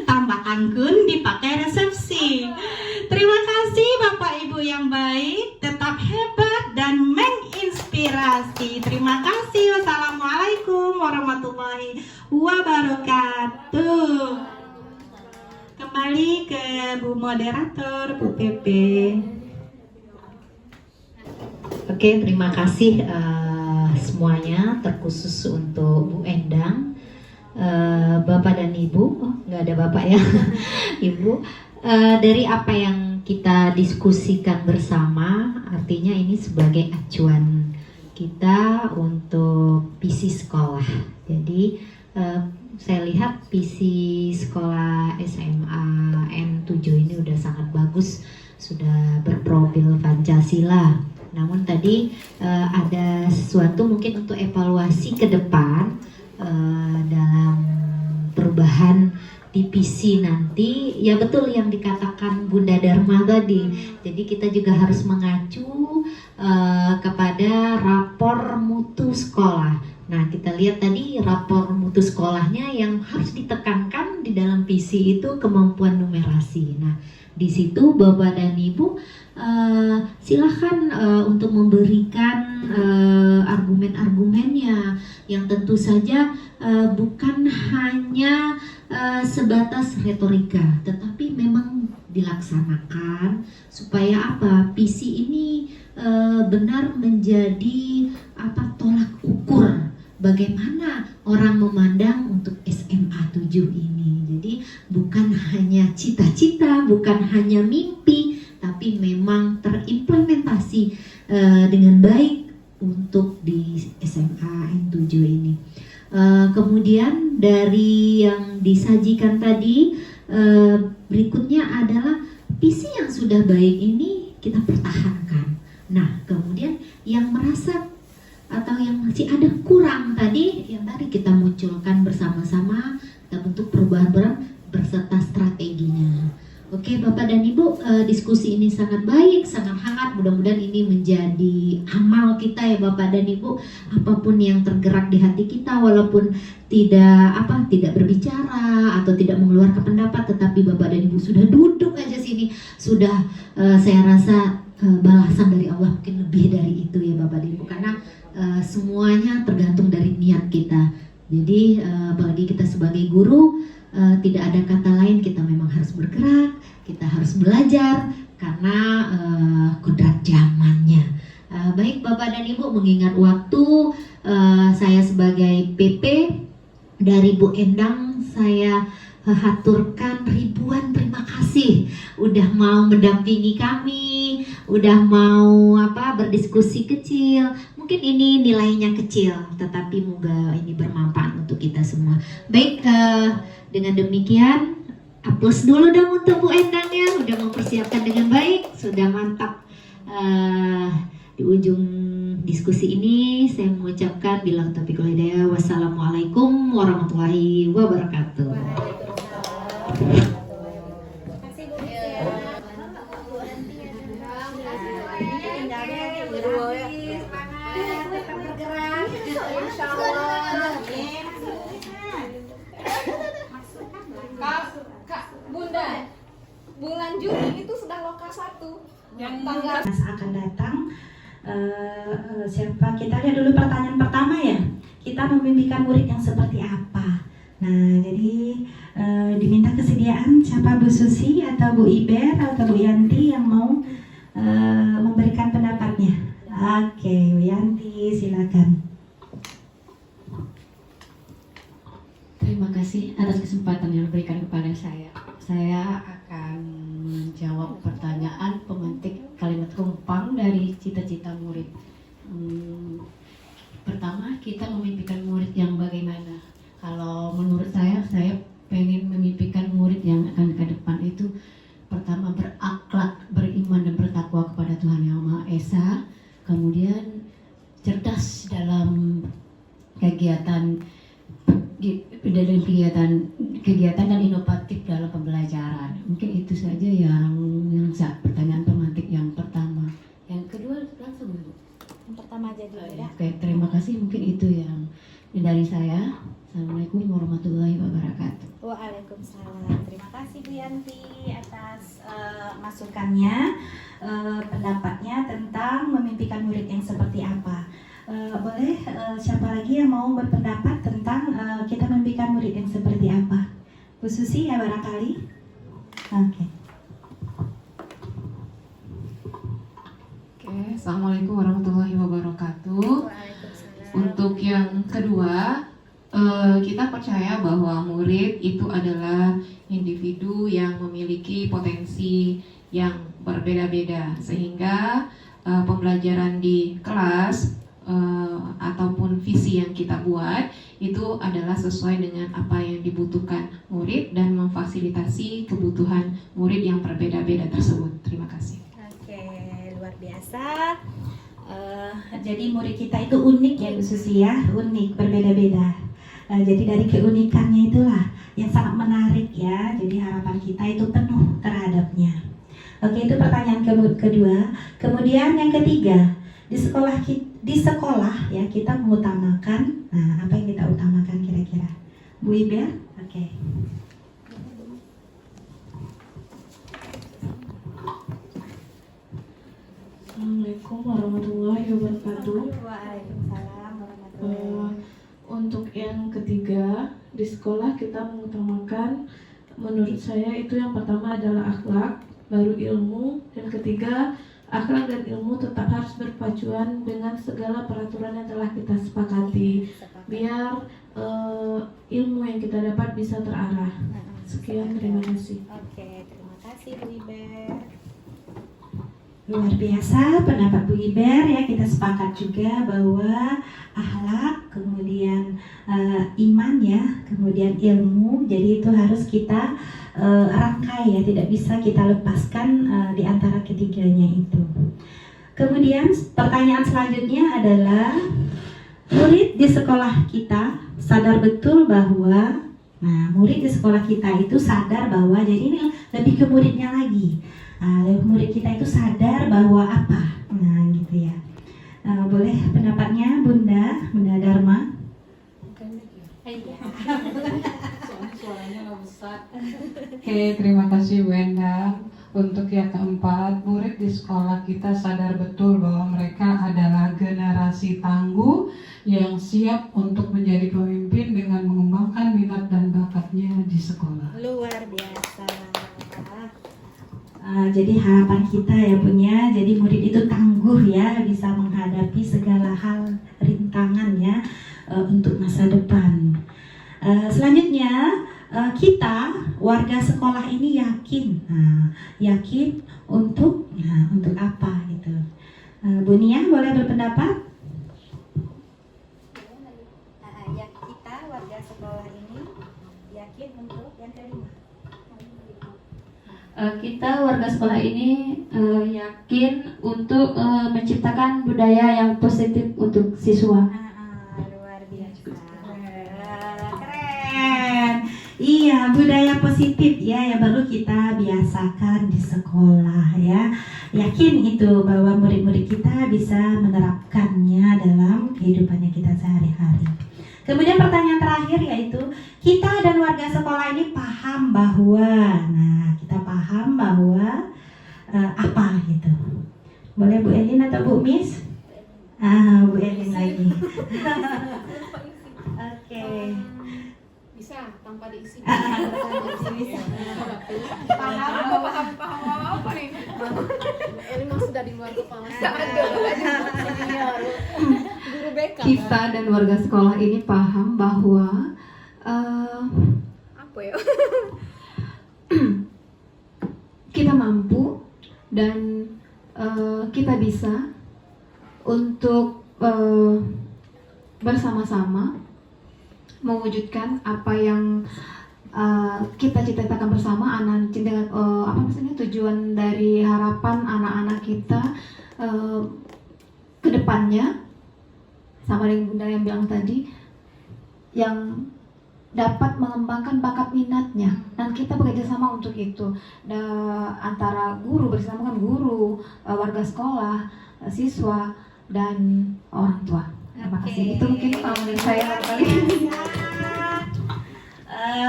tambah anggun dipakai resepsi. Terima kasih Bapak Ibu yang baik, tetap hebat dan menginspirasi. Terima kasih. Wassalamualaikum warahmatullahi wabarakatuh. Kembali ke Bu Moderator, Bu Pepe. Oke, terima kasih semuanya, terkhusus untuk Bu Endang, Bapak dan Ibu. Oh, nggak ada Bapak ya, Ibu. Dari apa yang kita diskusikan bersama, artinya ini sebagai acuan kita untuk visi sekolah. Jadi saya lihat visi sekolah SMA N7 ini udah sangat bagus, sudah berprofil Pancasila. Namun tadi ada sesuatu mungkin untuk evaluasi ke depan dalam perubahan di visi nanti. Ya betul yang dikatakan Bunda Dharma tadi. Jadi kita juga harus mengacu kepada rapor mutu sekolah. Nah, kita lihat tadi rapor mutu sekolahnya yang harus ditekankan di dalam visi itu kemampuan numerasi. Nah, di situ Bapak dan Ibu silahkan untuk memberikan argumen-argumennya yang tentu saja bukan hanya sebatas retorika, tetapi memang dilaksanakan supaya apa? Visi ini benar menjadi tolak ukur bagaimana orang memandang untuk SMA 7 ini. Jadi bukan hanya cita-cita, bukan hanya mimpi, tapi memang terimplementasi dengan baik untuk di SMA N7 ini. Kemudian dari yang disajikan tadi, berikutnya adalah visi yang sudah baik ini kita pertahankan. Nah, kemudian yang merasa atau yang masih ada kurang tadi, yang tadi kita munculkan bersama-sama, kita bentuk perubahan berserta strateginya. Oke Bapak dan Ibu, diskusi ini sangat baik, sangat hangat. Mudah-mudahan ini menjadi amal kita ya Bapak dan Ibu. Apapun yang tergerak di hati kita, walaupun tidak berbicara atau tidak mengeluarkan pendapat, tetapi Bapak dan Ibu sudah duduk aja sini, sudah saya rasa balasan dari Allah mungkin lebih dari itu ya Bapak dan Ibu, karena semuanya tergantung dari niat kita. Jadi apalagi kita sebagai guru, tidak ada kata lain, kita memang harus bergerak, kita harus belajar karena kodrat zamannya. Baik Bapak dan Ibu, mengingat waktu, saya sebagai PP dari Bu Endang, saya haturkan ribuan terima kasih udah mau mendampingi kami, udah mau berdiskusi kecil. Mungkin ini nilainya kecil, tetapi moga ini bermanfaat untuk kita semua. Baik, dengan demikian aplaus dulu dong untuk Bu Endang ya, udah mempersiapkan dengan baik, sudah mantap. Di ujung diskusi ini saya mengucapkan bilang taufiq wal hidayah, wassalamualaikum warahmatullahi wabarakatuh. Bunda, bulan Juni itu sudah loka 1 yang tanggal masa akan datang. Siapa, kita lihat dulu pertanyaan pertama ya, kita memimpikan murid yang seperti apa. Nah, jadi diminta kesediaan siapa, Bu Susi atau Bu Iber atau Bu Yanti yang mau memberikan pendapatnya. Oke, Bu Yanti silakan. Terima kasih atas kesempatan yang diberikan kepada saya. Saya akan menjawab pertanyaan pemantik kalimat rumpang dari cita-cita murid. Pertama, kita memimpikan murid yang bagaimana? Kalau menurut saya pengen memimpikan murid yang akan ke depan itu pertama berakhlak, beriman dan bertakwa kepada Tuhan Yang Maha Esa. Kemudian cerdas dalam kegiatan dan inovatif dalam pembelajaran. Mungkin itu saja yang pertanyaan pemantik yang pertama. Yang kedua langsung Bu. Yang pertama aja dulu ya. Oke, terima kasih. Mungkin itu yang dari saya. Assalamualaikum warahmatullahi wabarakatuh. Waalaikumsalam. Terima kasih Bu Yanti atas masukannya, pendapatnya tentang memimpikan murid yang seperti apa. Boleh siapa lagi yang mau berpendapat tentang kita memimpikan murid yang seperti apa? Bu Susi ya barangkali. Oke. Assalamualaikum warahmatullahi wabarakatuh. Untuk yang kedua, kita percaya bahwa murid itu adalah individu yang memiliki potensi yang berbeda-beda, sehingga pembelajaran di kelas ataupun visi yang kita buat itu adalah sesuai dengan apa yang dibutuhkan murid dan memfasilitasi kebutuhan murid yang berbeda-beda tersebut. Terima kasih. Oke, luar biasa. Jadi murid kita itu unik ya Bu Susi ya, unik, berbeda-beda. Jadi dari keunikannya itulah yang sangat menarik ya. Jadi harapan kita itu penuh terhadapnya. Oke, itu pertanyaan kedua. Kemudian yang ketiga, di sekolah ya kita mengutamakan. Nah, apa yang kita utamakan kira-kira? Bu Iber? Oke. Assalamualaikum warahmatullahi wabarakatuh. Waalaikumsalam warahmatullahi wabarakatuh. Untuk yang ketiga, di sekolah kita mengutamakan, menurut saya itu yang pertama adalah akhlak, baru ilmu, dan ketiga akhlak dan ilmu tetap harus berpacuan dengan segala peraturan yang telah kita sepakati, biar ilmu yang kita dapat bisa terarah. Sekian, terima kasih. Oke, terima kasih Bu Iber. Luar biasa pendapat Bu Iber ya, kita sepakat juga bahwa akhlak, kemudian iman ya, kemudian ilmu, jadi itu harus kita rangkai ya, tidak bisa kita lepaskan di antara ketiganya itu. Kemudian pertanyaan selanjutnya adalah, murid di sekolah kita sadar betul bahwa, murid di sekolah kita itu sadar bahwa, jadi ini lebih ke muridnya lagi. Murid kita itu sadar bahwa apa? Nah, gitu ya. Boleh pendapatnya Bunda Dharma? Suaranya nggak besar. Oke, terima kasih Bu Endang. Untuk yang keempat, murid di sekolah kita sadar betul bahwa mereka adalah generasi tangguh yang siap untuk menjadi pemimpin dengan mengembangkan minat dan bakatnya di sekolah. Luar biasa. Jadi harapan kita ya punya, jadi murid itu tangguh ya, bisa menghadapi segala hal rintangan ya untuk masa depan. Selanjutnya kita warga sekolah ini yakin, yakin untuk apa gitu. Bu Nia boleh berpendapat? Ya, kita warga sekolah ini yakin untuk yang kelima. Kita warga sekolah ini yakin untuk menciptakan budaya yang positif untuk siswa. Luar biasa. Keren. Iya, budaya positif ya yang perlu kita biasakan di sekolah ya. Yakin itu bahwa murid-murid kita bisa menerapkannya dalam kehidupannya kita sehari-hari. Kemudian pertanyaan terakhir yaitu kita dan warga sekolah ini paham bahwa, kita paham bahwa apa gitu. Boleh Bu Elin atau Bu Miss? Bu Elin lagi. Oke. Bisa tanpa diisi. Bisa. Paham apa nih? Ini mah sudah di luar kepala. Guru BK. Kita dan warga sekolah ini paham bahwa Apa ya? kita mampu dan kita bisa untuk bersama-sama mewujudkan apa yang kita cita-citakan bersama, tujuan dari harapan anak-anak kita ke depannya, sama dengan Bunda yang bilang tadi, yang dapat mengembangkan bakat minatnya, dan kita bekerja sama untuk itu, antara guru bersama dengan guru, warga sekolah, siswa, dan orang tua. Terima kasih. Itu mungkin pengalaman saya kali.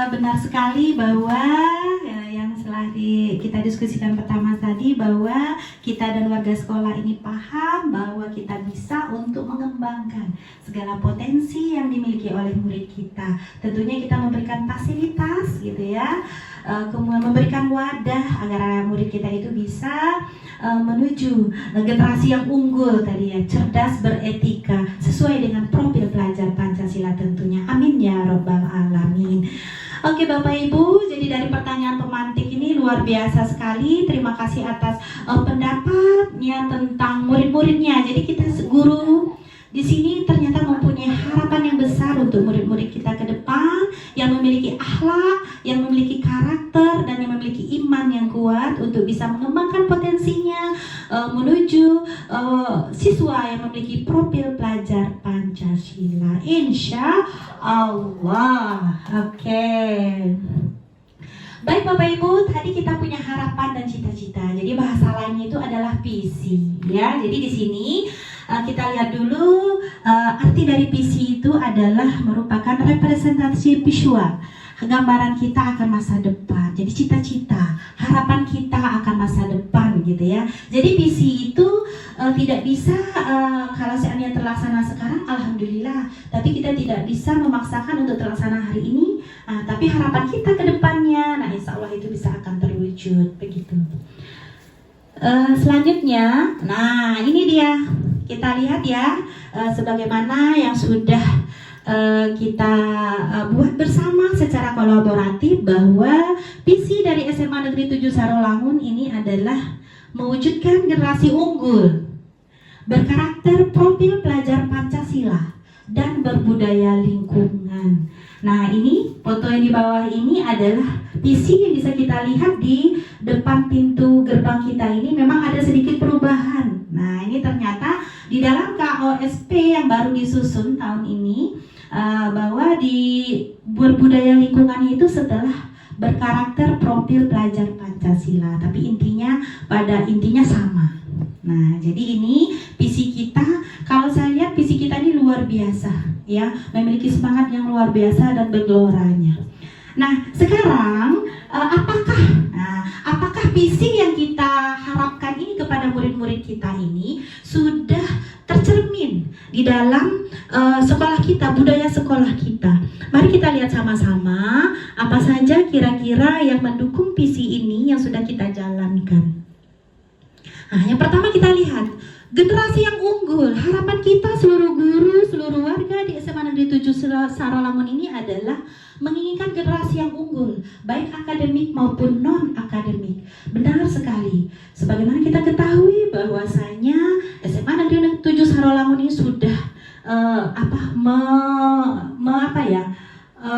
Benar sekali bahwa yang setelah kita diskusikan pertama tadi, bahwa kita dan warga sekolah ini paham bahwa kita bisa untuk mengembangkan segala potensi yang dimiliki oleh murid kita. Tentunya kita memberikan fasilitas gitu ya, kemudian memberikan wadah agar murid kita itu bisa menuju generasi yang unggul tadi ya, cerdas, beretika, sesuai dengan profil pelajar Pancasila tentunya. Amin ya robbal alamin. Oke Bapak Ibu, jadi dari pertanyaan pemantik ini luar biasa sekali. Terima kasih atas pendapatnya tentang murid-muridnya. Jadi kita guru di sini ternyata mempunyai harapan yang besar untuk murid-murid kita ke depan, yang memiliki akhlak, yang memiliki karakter, dan yang memiliki iman yang kuat untuk bisa mengembangkan potensinya menuju siswa yang memiliki profil pelajar Pancasila. Insya Allah. Oke. Baik Bapak Ibu, tadi kita punya harapan dan cita-cita. Jadi bahasa lainnya itu adalah visi, ya. Jadi di sini kita lihat dulu arti dari visi itu adalah merupakan representasi visual, gambaran kita akan masa depan. Jadi cita-cita, harapan kita akan masa depan gitu ya. Jadi visi itu tidak bisa kalau seandainya terlaksana sekarang, alhamdulillah. Tapi kita tidak bisa memaksakan untuk terlaksana hari ini. Tapi harapan kita ke depannya, nah insya Allah itu bisa akan terwujud begitu. Selanjutnya, nah ini dia. Kita lihat ya, sebagaimana yang sudah kita buat bersama secara kolaboratif, bahwa visi dari SMA Negeri 7 Sarolangun ini adalah mewujudkan generasi unggul, berkarakter profil pelajar Pancasila, dan berbudaya lingkungan. Nah ini foto yang di bawah ini adalah visi yang bisa kita lihat di depan pintu gerbang kita ini. Memang ada sedikit perubahan. Nah ini ternyata di dalam KOSP yang baru disusun tahun ini, bahwa di berbudaya lingkungannya itu setelah berkarakter profil pelajar Pancasila, tapi pada intinya sama. Nah jadi ini visi kita. Kalau saya lihat visi kita ini luar biasa ya, memiliki semangat yang luar biasa dan bergeloranya. Nah, sekarang apakah visi yang kita harapkan ini kepada murid-murid kita ini sudah tercermin di dalam sekolah kita, budaya sekolah kita? Mari kita lihat sama-sama apa saja kira-kira yang mendukung visi ini yang sudah kita jalankan. Nah, yang pertama kita lihat generasi yang unggul. Harapan kita seluruh guru, seluruh warga di SMA Negeri 7 Sarawangun ini adalah menginginkan generasi yang unggul, baik akademik maupun non-akademik. Benar sekali. Sebagaimana kita ketahui bahwasanya SMA Negeri 7 Sarawangun ini sudah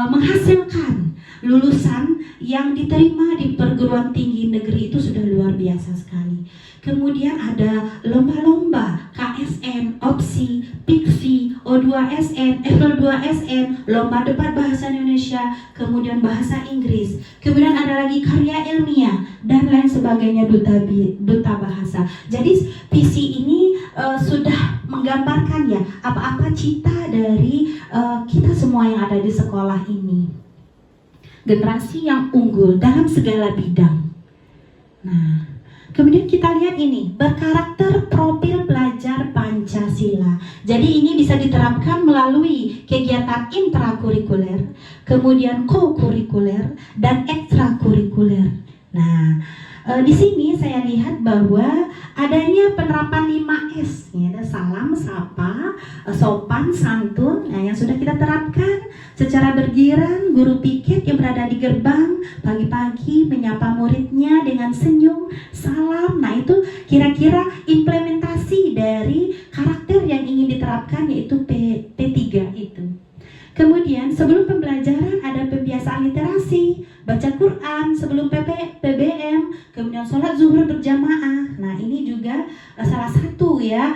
menghasilkan lulusan yang diterima di perguruan tinggi negeri itu sudah luar biasa sekali. Kemudian ada lomba-lomba KSN, OPSI, PIKSI, O2SN, F2SN, lomba debat bahasa Indonesia, kemudian bahasa Inggris, kemudian ada lagi karya ilmiah dan lain sebagainya, duta bahasa. Jadi visi ini sudah menggambarkan ya apa-apa cita dari kita semua yang ada di sekolah ini. Generasi yang unggul dalam segala bidang. Nah, kemudian kita lihat ini, berkarakter profil pelajar Pancasila. Jadi ini bisa diterapkan melalui kegiatan intrakurikuler, kemudian co-kurikuler, dan ekstrakurikuler. Nah, di sini saya lihat bahwa adanya penerapan 5S, ya, ada salam, sapa, sopan, santun, yang sudah kita terapkan secara bergiran. Guru piket yang berada di gerbang pagi-pagi menyapa muridnya dengan senyum, salam. Nah, itu kira-kira implementasi dari karakter yang ingin diterapkan, yaitu P3 itu. Kemudian sebelum pembelajaran ada pembiasaan literasi, baca Quran sebelum PBM, kemudian sholat zuhur berjamaah. Nah, ini juga salah satu ya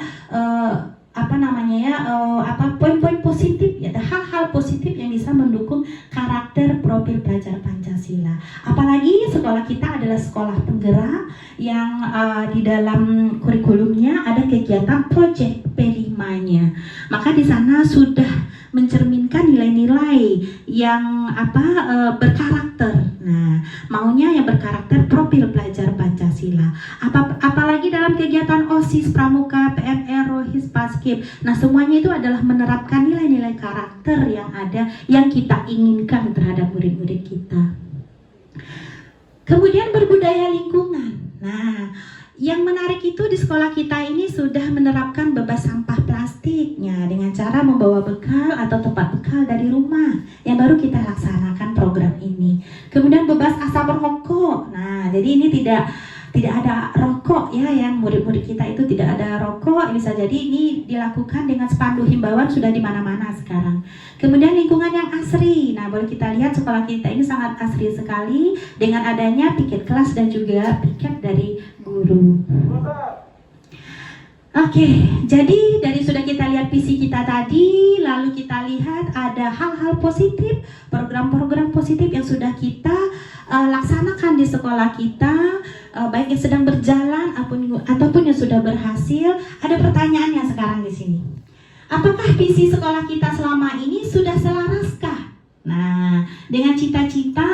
poin-poin positif ya, hal-hal positif yang bisa mendukung karakter profil pelajar Pancasila. Apalagi sekolah kita adalah sekolah penggerak yang di dalam kurikulumnya ada kegiatan project P5-nya. Maka di sana sudah mencerminkan nilai-nilai yang berkarakter. Nah, maunya yang berkarakter profil pelajar Pancasila. Apalagi dalam kegiatan OSIS, Pramuka, PMR, Rohis, Paskib. Nah, semuanya itu adalah menerapkan nilai-nilai karakter yang ada, yang kita inginkan terhadap murid-murid kita. Kemudian berbudaya lingkungan. Nah, yang menarik itu di sekolah kita ini sudah menerapkan bebas sampah plastiknya dengan cara membawa bekal atau tempat bekal dari rumah, yang baru kita laksanakan program ini. Kemudian bebas asap rokok. Nah, jadi ini tidak ada rokok ya, yang murid-murid kita itu tidak ada rokok. Bisa jadi ini dilakukan dengan spanduk himbauan sudah di mana-mana sekarang. Kemudian lingkungan yang asri. Nah, boleh kita lihat sekolah kita ini sangat asri sekali dengan adanya piket kelas dan juga piket dari guru. Oke, jadi dari sudah kita lihat visi kita tadi, lalu kita lihat ada hal-hal positif, program-program positif yang sudah kita laksanakan di sekolah kita, baik yang sedang berjalan ataupun yang sudah berhasil. Ada pertanyaannya sekarang di sini. Apakah visi sekolah kita selama ini sudah selaraskah? Nah, dengan cita-cita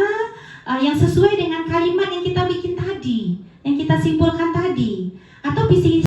yang sesuai dengan kalimat yang kita bikin tadi, yang kita simpulkan tadi, atau visi